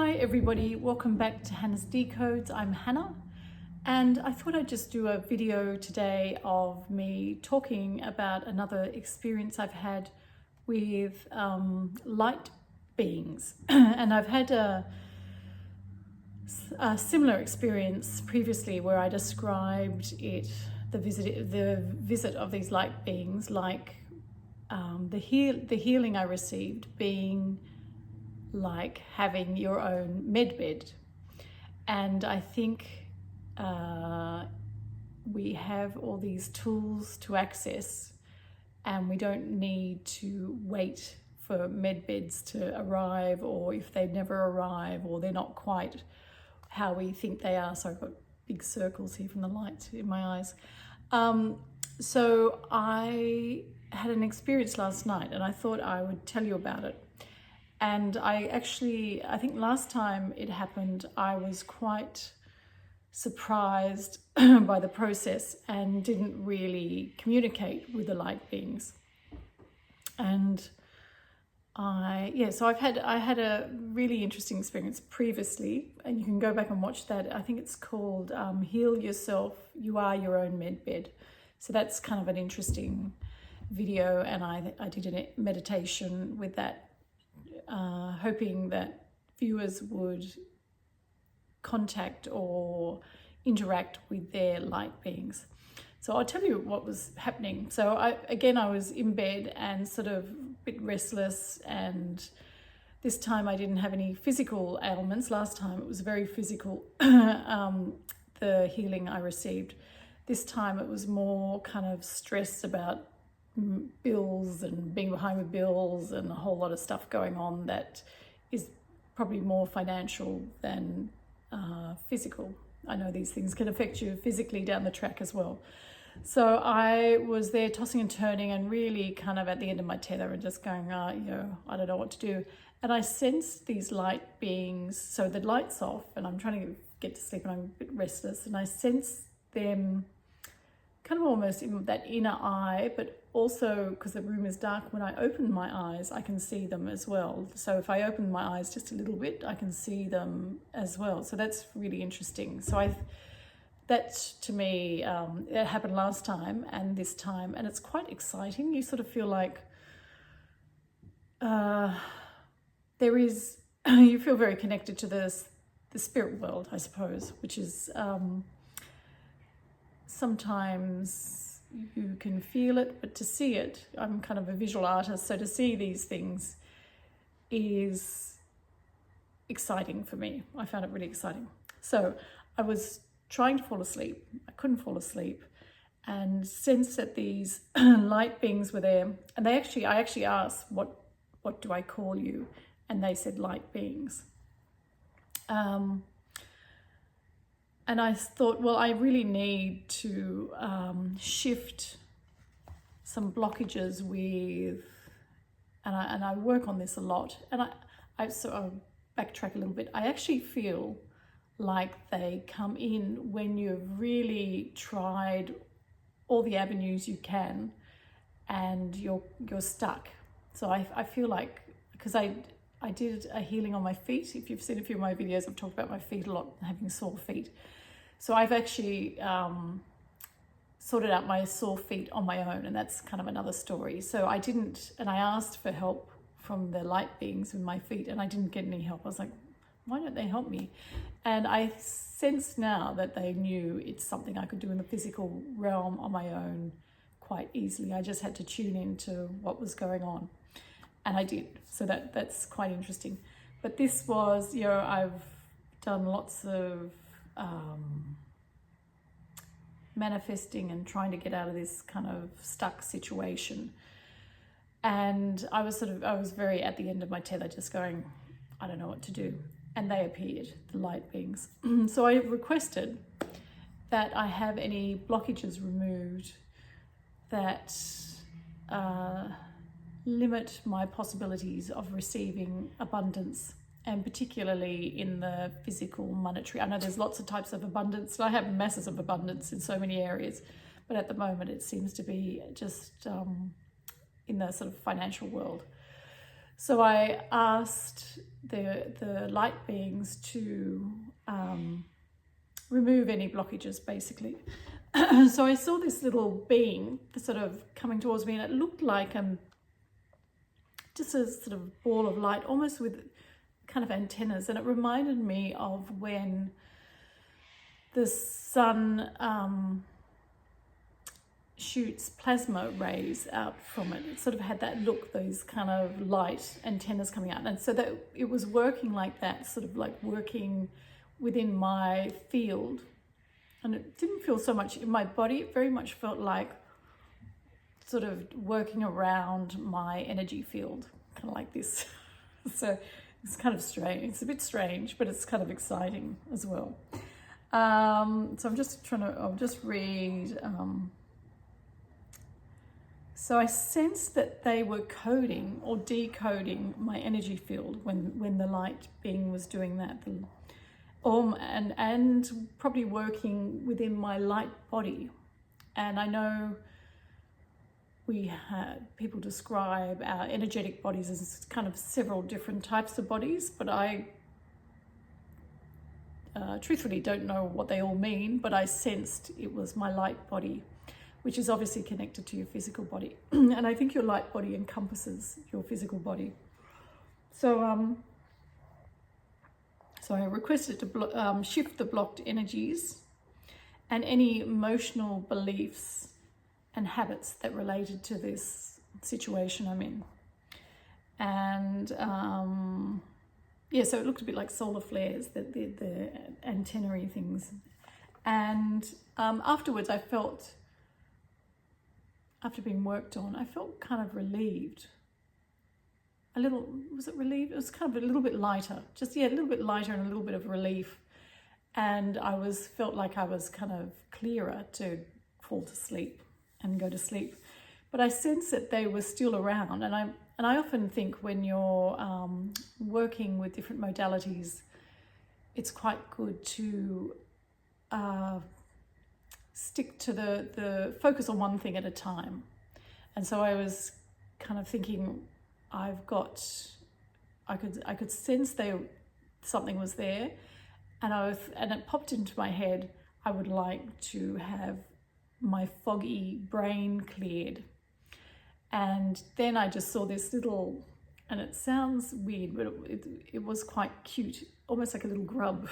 Hi everybody, welcome back to Hannah's Decodes. I'm Hannah and I thought I'd just do a video today of me talking about another experience I've had with light beings. And I've had a similar experience previously where I described the visit of these light beings, like the healing I received being like having your own medbed. And I think we have all these tools to access and we don't need to wait for medbeds to arrive, or if they never arrive or they're not quite how we think they are. So I've got big circles here from the light in my eyes. So I had an experience last night and I thought I would tell you about it. And I think last time it happened, I was quite surprised by the process and didn't really communicate with the light beings. And I had a really interesting experience previously, and you can go back and watch that. I think it's called Heal Yourself, You Are Your Own Medbed. So that's kind of an interesting video, and I did a meditation with that. Hoping that viewers would contact or interact with their light beings. So I'll tell you what was happening. So I was in bed and sort of a bit restless, and this time I didn't have any physical ailments. Last time it was very physical, the healing I received. This time it was more kind of stress about bills and being behind with bills and a whole lot of stuff going on that is probably more financial than physical. I know these things can affect you physically down the track as well. So I was there tossing and turning and really kind of at the end of my tether and just going, I don't know what to do. And I sensed these light beings. So the light's off and I'm trying to get to sleep and I'm a bit restless, and I sense them kind of almost in that inner eye, but also because the room is dark, when I open my eyes, I can see them as well. So if I open my eyes just a little bit, I can see them as well. So that's really interesting. So that to me, it happened last time and this time, and it's quite exciting. You sort of feel like you feel very connected to the spirit world, I suppose, which is sometimes you can feel it, but to see it, I'm kind of a visual artist, so to see these things is exciting for me. I found it really exciting. So I was trying to fall asleep. I couldn't fall asleep, and sensed that these light beings were there. And I actually asked, what do I call you? And they said light beings. And I thought, well, I really need to shift some blockages with, and I work on this a lot. And so I'll backtrack a little bit. I actually feel like they come in when you've really tried all the avenues you can, and you're stuck. So I feel like, because I did a healing on my feet. If you've seen a few of my videos, I've talked about my feet a lot, having sore feet. So I've actually sorted out my sore feet on my own, and that's kind of another story. So I asked for help from the light beings with my feet, and I didn't get any help. I was like, why don't they help me? And I sense now that they knew it's something I could do in the physical realm on my own quite easily. I just had to tune into what was going on, and I did. So that's quite interesting. But this was, I've done lots of manifesting and trying to get out of this kind of stuck situation. And I was very at the end of my tether, just going, I don't know what to do. And they appeared, the light beings. So I requested that I have any blockages removed that limit my possibilities of receiving abundance, and particularly in the physical monetary. I know there's lots of types of abundance, and I have masses of abundance in so many areas, but at the moment it seems to be just in the sort of financial world. So I asked the light beings to remove any blockages, basically. So I saw this little being sort of coming towards me, and it looked like just a sort of ball of light, almost with kind of antennas, and it reminded me of when the sun shoots plasma rays out from it. It sort of had that look, those kind of light antennas coming out, and so that it was working like that, sort of like working within my field. And it didn't feel so much in my body, it very much felt like sort of working around my energy field, kind of like this. So it's kind of strange. It's a bit strange, but it's kind of exciting as well. So I'll just read. So I sensed that they were coding or decoding my energy field when the light being was doing that. And probably working within my light body. And I know we had people describe our energetic bodies as kind of several different types of bodies, but I truthfully don't know what they all mean, but I sensed it was my light body, which is obviously connected to your physical body. And I think your light body encompasses your physical body. So I requested to shift the blocked energies and any emotional beliefs and habits that related to this situation I'm in. And so it looked a bit like solar flares, the antennae things. And afterwards I felt, after being worked on, I felt kind of relieved. Was it relieved? It was kind of a little bit lighter, a little bit lighter and a little bit of relief. And felt like I was kind of clearer to fall to sleep and go to sleep. But I sensed that they were still around. And I often think when you're working with different modalities, it's quite good to stick to the focus on one thing at a time. And so I was kind of thinking, I could sense something was there, and it popped into my head, I would like to have my foggy brain cleared. And then I just saw this little, and it sounds weird, but it was quite cute, almost like a little grub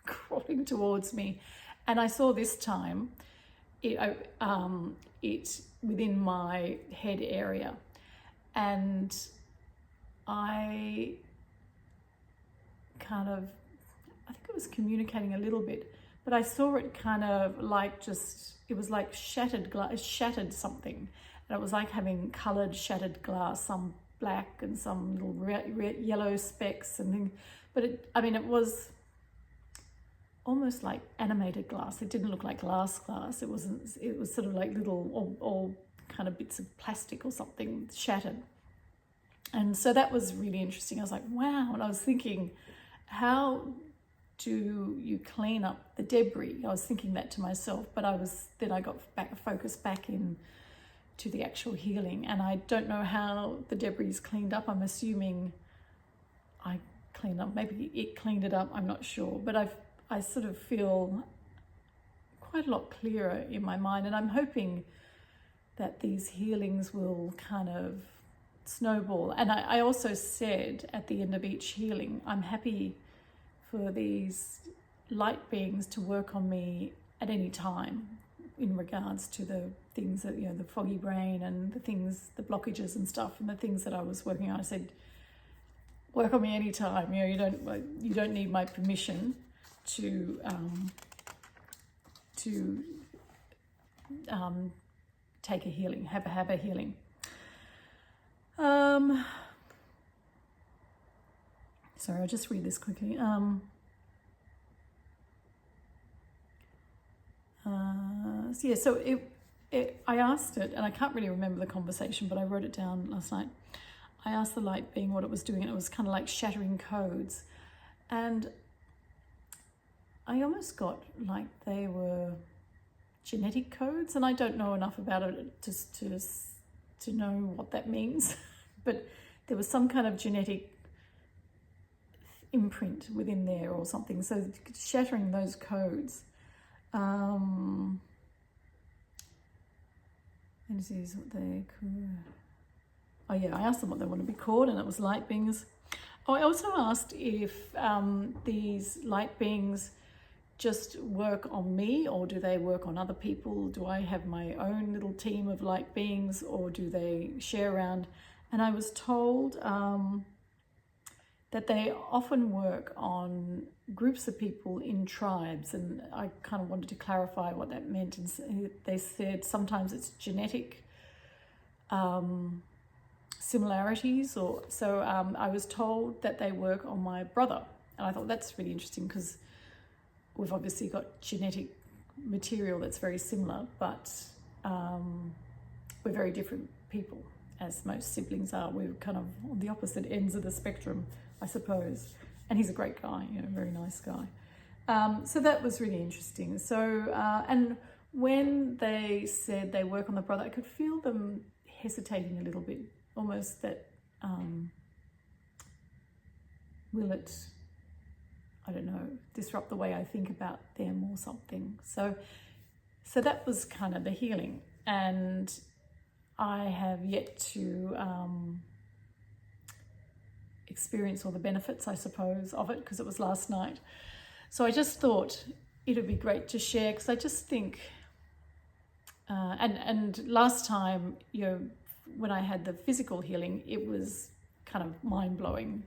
crawling towards me. And I saw this time it within my head area. And I think it was communicating a little bit, but I saw it kind of like it was like shattered glass, shattered something. And it was like having coloured shattered glass, some black and some little red, yellow specks and things. But it was almost like animated glass. It didn't look like glass. It was sort of like little, all kind of bits of plastic or something shattered. And so that was really interesting. I was like, wow. And I was thinking, how do you clean up the debris? I was thinking that to myself, but then I got focused back in to the actual healing. And I don't know how the debris is cleaned up. I'm assuming I cleaned up, maybe it cleaned it up, I'm not sure. But I sort of feel quite a lot clearer in my mind, and I'm hoping that these healings will kind of snowball. And I also said at the end of each healing, I'm happy for these light beings to work on me at any time in regards to the things that, the foggy brain and the blockages and stuff, and the things that I was working on. I said, work on me anytime. You don't need my permission to take a healing, have a healing. Sorry, I'll just read this quickly. I asked it, and I can't really remember the conversation, but I wrote it down last night. I asked the light being what it was doing, and it was kind of like shattering codes. And I almost got like they were genetic codes, and I don't know enough about it to know what that means. But there was some kind of genetic imprint within there or something. So shattering those codes. And this is what they could. Oh yeah, I asked them what they want to be called, and it was light beings. Oh, I also asked if these light beings just work on me, or do they work on other people? Do I have my own little team of light beings, or do they share around? And I was told that they often work on groups of people in tribes, and I kind of wanted to clarify what that meant. And they said sometimes it's genetic similarities, or so I was told that they work on my brother, and I thought that's really interesting because we've obviously got genetic material that's very similar, but we're very different people, as most siblings are. We're kind of on the opposite ends of the spectrum, I suppose. And he's a great guy, you know, very nice guy. So that was really interesting. So, and when they said they work on the brother, I could feel them hesitating a little bit, almost that, will it, I don't know, disrupt the way I think about them or something. So that was kind of the healing. And I have yet to experience all the benefits, I suppose, of it, because it was last night. So I just thought it would be great to share, because I just think, and last time, you know, when I had the physical healing, it was kind of mind-blowing.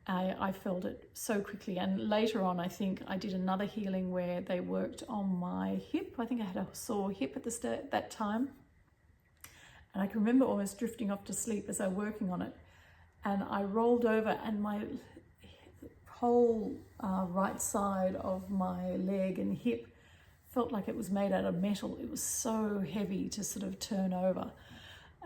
I felt it so quickly. And later on, I think I did another healing where they worked on my hip. I think I had a sore hip at that time. And I can remember almost drifting off to sleep as I was working on it. And I rolled over, and my whole right side of my leg and hip felt like it was made out of metal. It was so heavy to sort of turn over.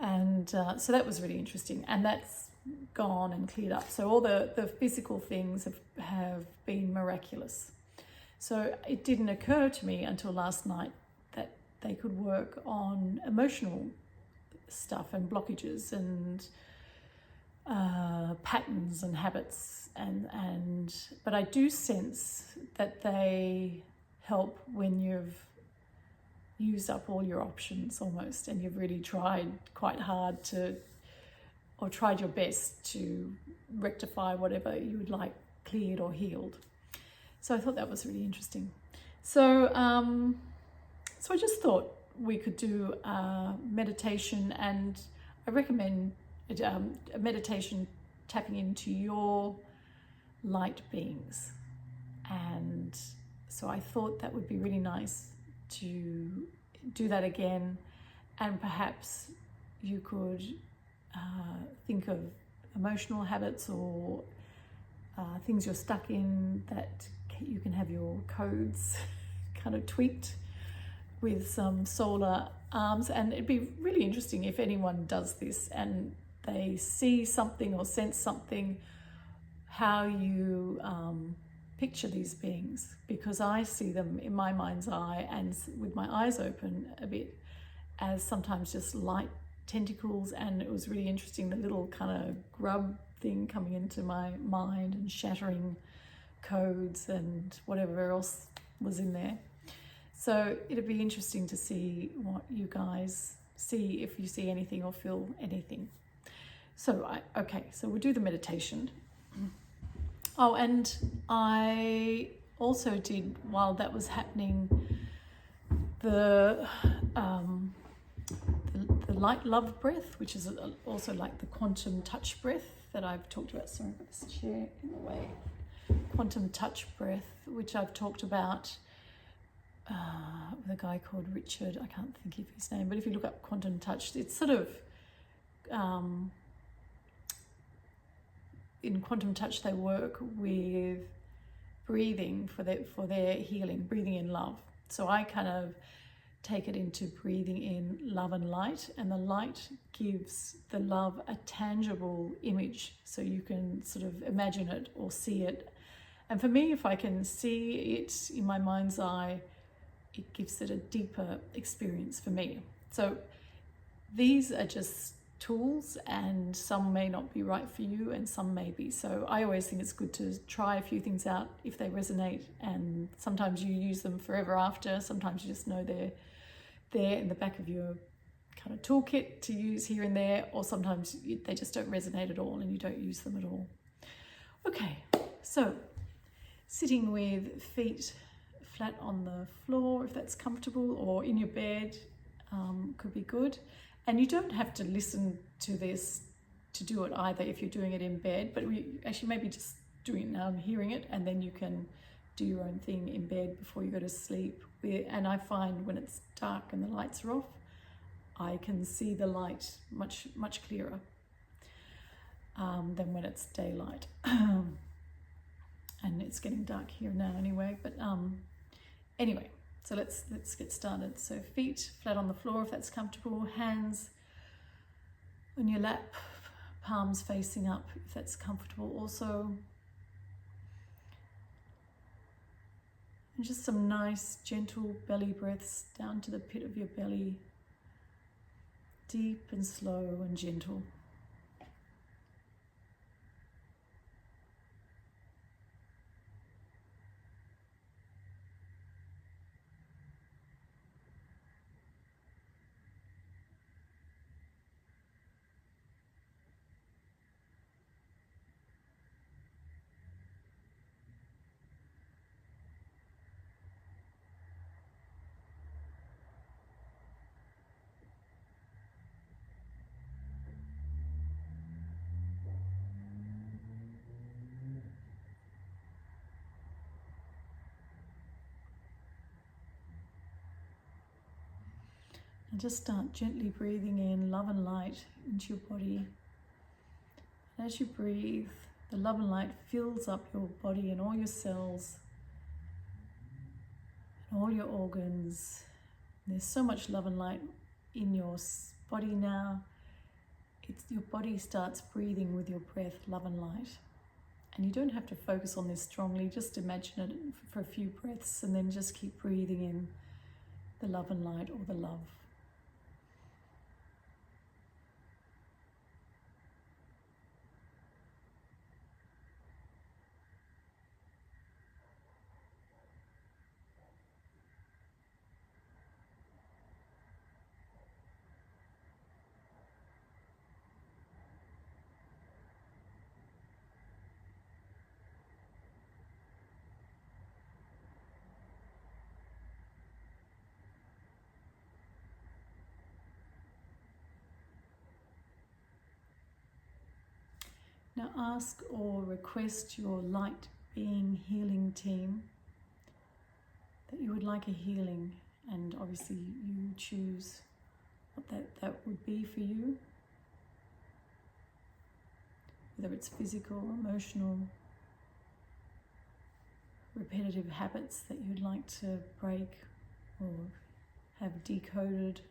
And so that was really interesting. And that's gone and cleared up. So all the physical things have been miraculous. So it didn't occur to me until last night that they could work on emotional stuff and blockages and patterns and habits, but I do sense that they help when you've used up all your options almost, and you've really tried quite hard or tried your best to rectify whatever you would like cleared or healed. So I thought that was really interesting. So I just thought we could do a meditation, and I recommend a meditation tapping into your light beings. And so I thought that would be really nice to do that again, and perhaps you could think of emotional habits or things you're stuck in that you can have your codes kind of tweaked with some solar arms. And it'd be really interesting if anyone does this and they see something or sense something, how you picture these beings, because I see them in my mind's eye and with my eyes open a bit as sometimes just light tentacles. And it was really interesting, the little kind of grub thing coming into my mind and shattering codes and whatever else was in there. So it'd be interesting to see what you guys see, if you see anything or feel anything. So so we'll do the meditation. Oh, and I also did, while that was happening, the light love breath, which is also like the quantum touch breath that I've talked about. Sorry, I've got this chair in the way. Quantum touch breath, which I've talked about with a guy called Richard. I can't think of his name, but if you look up quantum touch, it's sort of in quantum touch they work with breathing for their healing, breathing in love. So I kind of take it into breathing in love and light, and the light gives the love a tangible image, so you can sort of imagine it or see it. And for me, if I can see it in my mind's eye, it gives it a deeper experience for me. So these are just tools, and some may not be right for you and some may be. So I always think it's good to try a few things out if they resonate, and sometimes you use them forever after. Sometimes you just know they're there in the back of your kind of toolkit to use here and there, or sometimes they just don't resonate at all and you don't use them at all. Okay, so sitting with feet flat on the floor if that's comfortable, or in your bed could be good. And you don't have to listen to this to do it either if you're doing it in bed, but we actually maybe just doing it now and hearing it, and then you can do your own thing in bed before you go to sleep. And I find when it's dark and the lights are off, I can see the light much clearer than when it's daylight. And it's getting dark here now anyway, but anyway, so let's get started. So feet flat on the floor if that's comfortable, hands on your lap, palms facing up if that's comfortable also. And just some nice gentle belly breaths down to the pit of your belly, deep and slow and gentle. And just start gently breathing in love and light into your body. And as you breathe, the love and light fills up your body and all your cells and all your organs. There's so much love and light in your body now. Your body starts breathing with your breath, love and light. And you don't have to focus on this strongly, just imagine it for a few breaths and then just keep breathing in the love and light, or the love. Now ask or request your light being healing team that you would like a healing, and obviously you choose what that would be for you, whether it's physical, emotional, repetitive habits that you'd like to break or have decoded.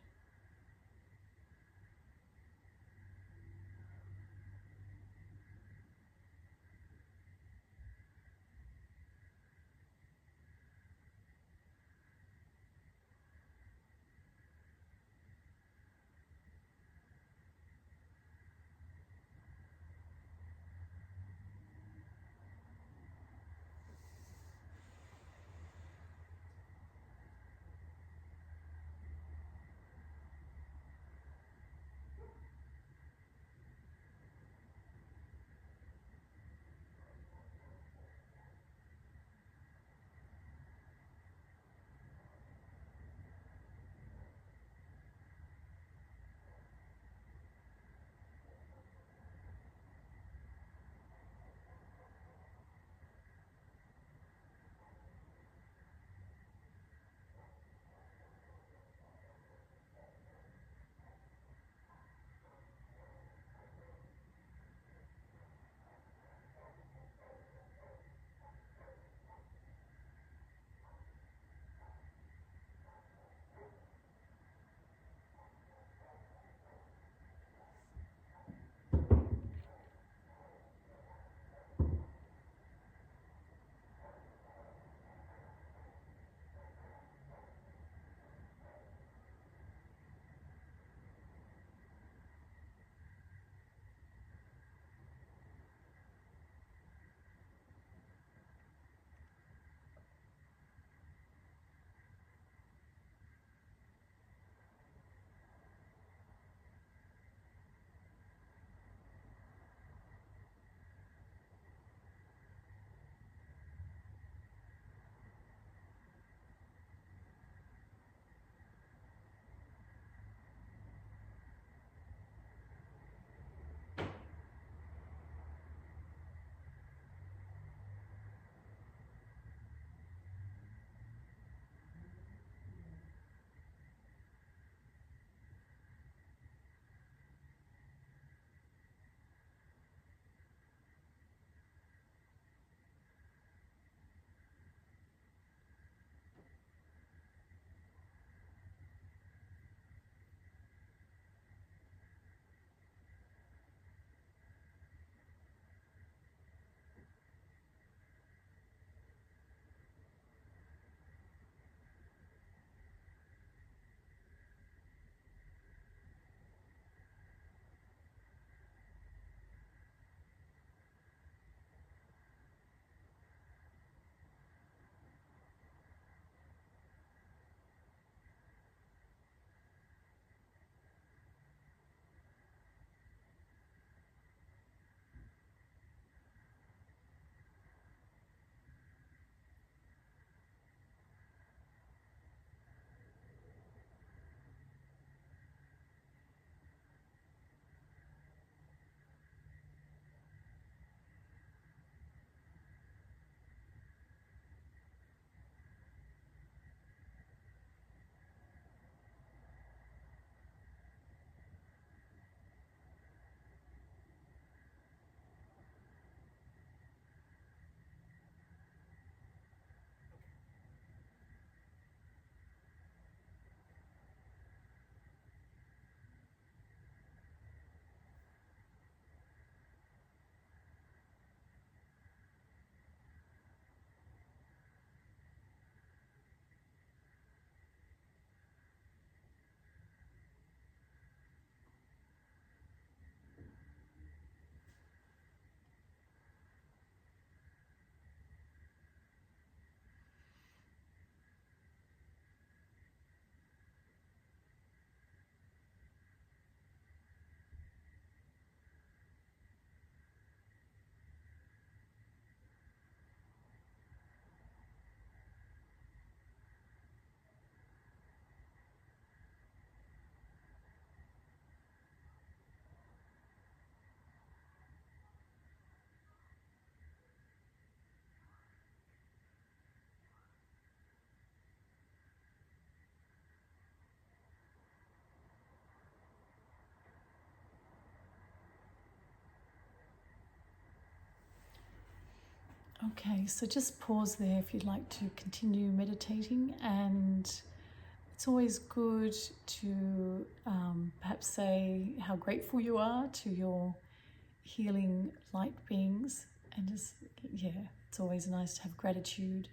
Okay, so just pause there if you'd like to continue meditating, and it's always good to perhaps say how grateful you are to your healing light beings, and just, yeah, it's always nice to have gratitude.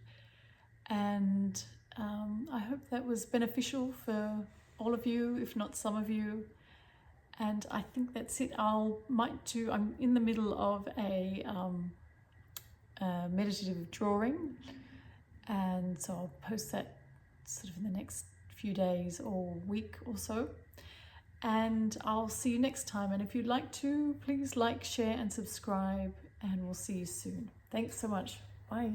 And I hope that was beneficial for all of you, if not some of you. And I think that's it. I'm in the middle of a meditative drawing, and so I'll post that sort of in the next few days or week or so. And I'll see you next time. And if you'd like to, please like, share and subscribe, and we'll see you soon. Thanks so much. Bye.